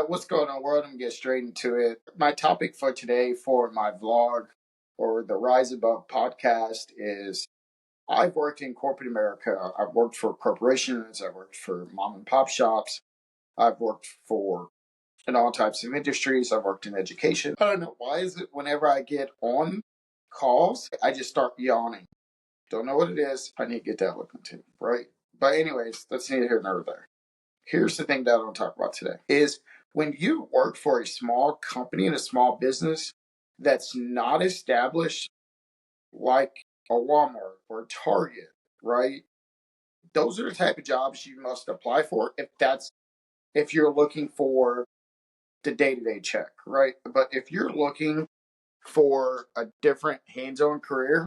What's going on, world? I'm gonna get straight into it. My topic for today for my vlog or the Rise Above podcast is I've worked in corporate America. I've worked for corporations, I've worked for mom and pop shops, I've worked for in all types of industries, I've worked in education. I don't know why is it whenever I get on calls, I just start yawning. Don't know what it is. I need to get that looked into, right? But anyways, that's neither here nor there. Here's the thing that I want to talk about today is when you work for a small company and a small business that's not established like a Walmart or a Target, right? Those are the type of jobs you must apply for if you're looking for the day-to-day check, right? But if you're looking for a different hands-on career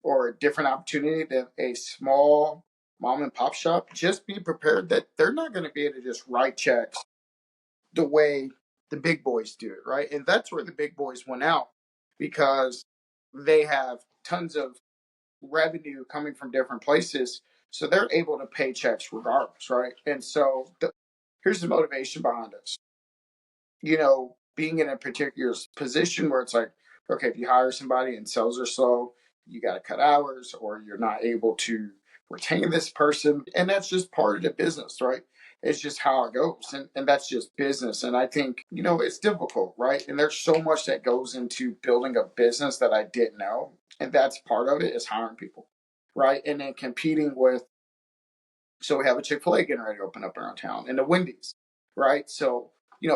or a different opportunity than a small mom and pop shop, just be prepared that they're not going to be able to just write checks the way the big boys do it, right? And that's where the big boys went out because they have tons of revenue coming from different places. So they're able to pay checks regardless, right? And so here's the motivation behind this. Being in a particular position where it's like, okay, if you hire somebody and sales are slow, you got to cut hours or you're not able to retain this person. And that's just part of the business, right? It's just how it goes. And that's just business. And I think, it's difficult, right? And there's so much that goes into building a business that I didn't know. And that's part of it is hiring people, right? And then competing with, so we have a Chick-fil-A getting ready to open up around town and the Wendy's, right? So,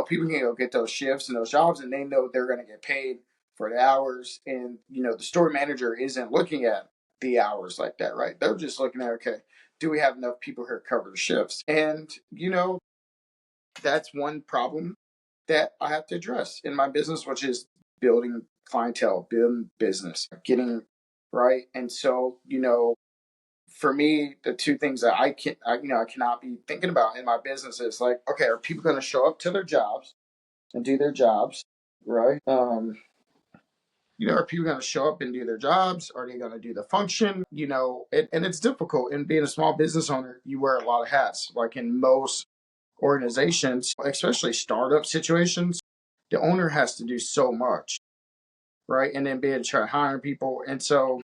people can go get those shifts and those jobs and they know they're going to get paid for the hours. And, the store manager isn't looking at the hours like that, right? They're just looking at, okay, do we have enough people here to cover the shifts? And, that's one problem that I have to address in my business, which is building clientele, building business, getting right. And so, for me, the two things that I cannot be thinking about in my business is like, okay, are people going to show up to their jobs and do their jobs, right? Are people going to show up and do their jobs? Are they going to do the function? And it's difficult. And being a small business owner, you wear a lot of hats. Like in most organizations, especially startup situations, the owner has to do so much, right? And then be able to try hiring people. And so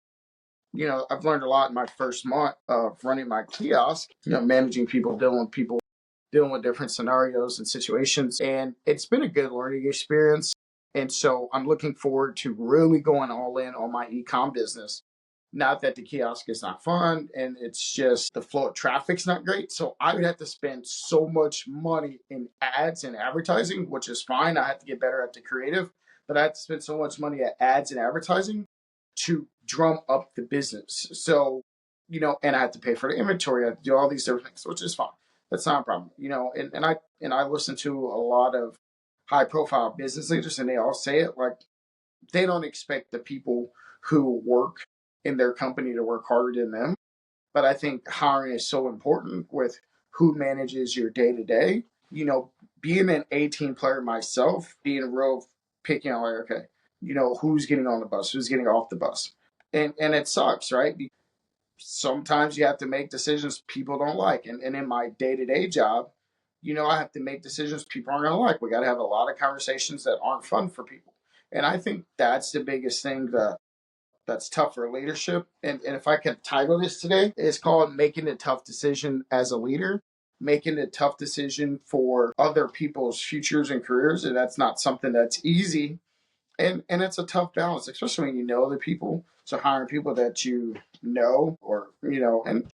I've learned a lot in my first month of running my kiosk, managing people, dealing with different scenarios and situations. And it's been a good learning experience. And so I'm looking forward to really going all in on my e-com business. Not that the kiosk is not fun and it's just the flow of traffic's not great. So I would have to spend so much money in ads and advertising, which is fine. I have to get better at the creative, but I have to spend so much money at ads and advertising to drum up the business. So, and I have to pay for the inventory. I have to do all these different things, which is fine. That's not a problem. And I listen to a lot of high profile business leaders and they all say it like they don't expect the people who work in their company to work harder than them. But I think hiring is so important with who manages your day to day. Being an 18 player myself, being real picky on like, okay, who's getting on the bus, who's getting off the bus. And it sucks, right? Because sometimes you have to make decisions people don't like. And in my day to day job, I have to make decisions people aren't going to like. We got to have a lot of conversations that aren't fun for people. And I think that's the biggest thing that's tough for leadership. And if I could title this today, it's called Making a Tough Decision as a Leader, making a tough decision for other people's futures and careers. And that's not something that's easy. And it's a tough balance, especially when you know the people. So hiring people that and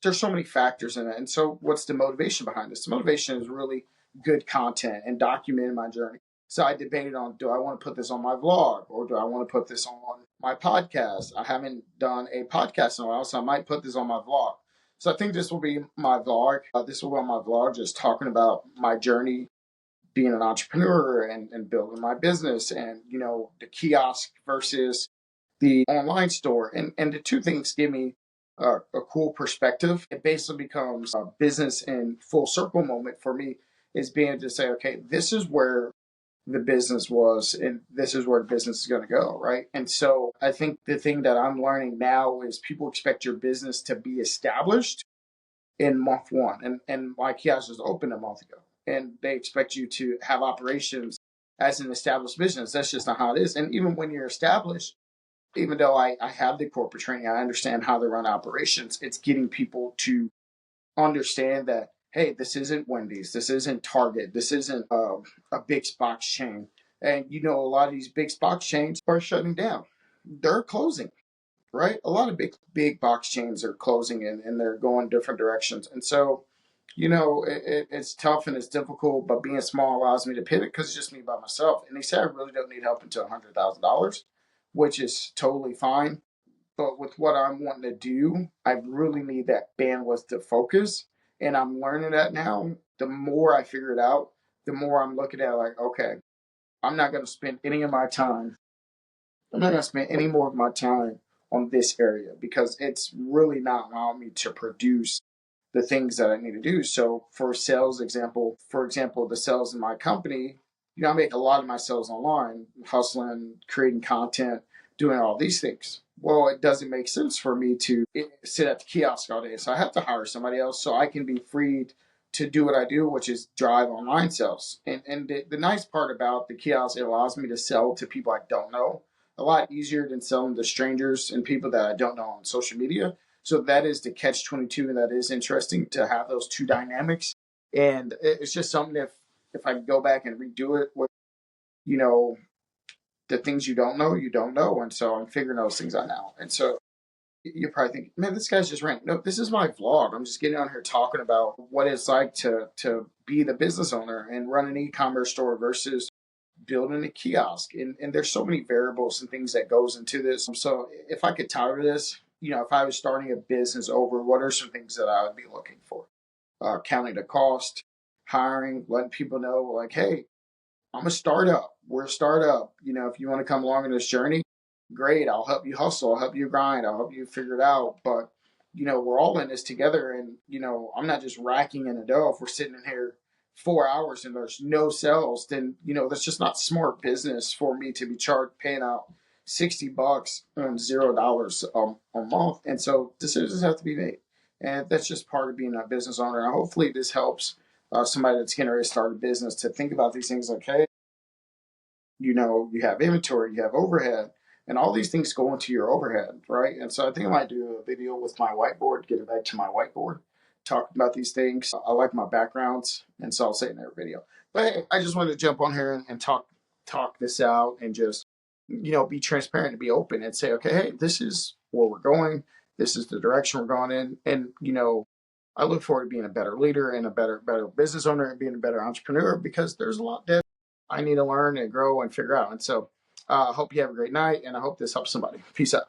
there's so many factors in it. And so what's the motivation behind this? The motivation is really good content and documenting my journey. So I debated on, do I want to put this on my vlog or do I want to put this on my podcast? I haven't done a podcast in a while, so I might put this on my vlog. So I think this will be my vlog. This will be on my vlog, just talking about my journey being an entrepreneur and building my business and, the kiosk versus the online store. And the two things give me a cool perspective. It basically becomes a business in full circle moment for me is being able to say, okay, this is where the business was and this is where the business is going to go, right? And so I think the thing that I'm learning now is people expect your business to be established in month one. And my kiosk was open a month ago. and they expect you to have operations as an established business. That's just not how it is. And even when you're established, even though I have the corporate training, I understand how to run operations. It's getting people to understand that, hey, this isn't Wendy's, this isn't Target, this isn't a big box chain. And a lot of these big box chains are shutting down. They're closing, right? A lot of big box chains are closing, and they're going different directions. And so, it's tough and it's difficult, but being small allows me to pivot because it's just me by myself. And they say I really don't need help until $100,000, which is totally fine. But with what I'm wanting to do, I really need that bandwidth to focus. And I'm learning that now. The more I figure it out, the more I'm looking at like, okay, I'm not going to spend any of my time. I'm not going to spend any more of my time on this area because it's really not allowing me to produce the things that I need to do. So for example, the sales in my company, I make a lot of my sales online, hustling, creating content, doing all these things. Well, it doesn't make sense for me to sit at the kiosk all day. So I have to hire somebody else so I can be freed to do what I do, which is drive online sales. And the nice part about the kiosk, it allows me to sell to people I don't know a lot easier than selling to strangers and people that I don't know on social media. So that is the catch 22, and that is interesting to have those two dynamics. And it's just something if I go back and redo it with, you know, the things you don't know. And so I'm figuring those things out now. And so you're probably thinking, man, this guy's just ranting. No, this is my vlog. I'm just getting on here talking about what it's like to be the business owner and run an e-commerce store versus building a kiosk. And there's so many variables and things that goes into this. So if I could title this, if I was starting a business over, what are some things that I would be looking for? Counting the cost, hiring, letting people know like, hey, I'm a startup. We're a startup. If you want to come along in this journey, great. I'll help you hustle. I'll help you grind. I'll help you figure it out. But, we're all in this together. And, I'm not just racking in a dough. If we're sitting in here 4 hours and there's no sales, then, that's just not smart business for me to be paying out $60 and $0 a month. And so decisions have to be made. And that's just part of being a business owner. And hopefully this helps somebody that's getting ready to start a business to think about these things like, hey, you have inventory, you have overhead, and all these things go into your overhead, right? And so I think I might do a video with my whiteboard, get it back to my whiteboard, talking about these things. I like my backgrounds, and so I'll say it in every video. But hey, I just wanted to jump on here and talk this out and just be transparent and be open and say, okay, hey, this is where we're going. This is the direction we're going in, and I look forward to being a better leader and a better business owner and being a better entrepreneur because there's a lot that I need to learn and grow and figure out. And so I hope you have a great night, and I hope this helps somebody. Peace out.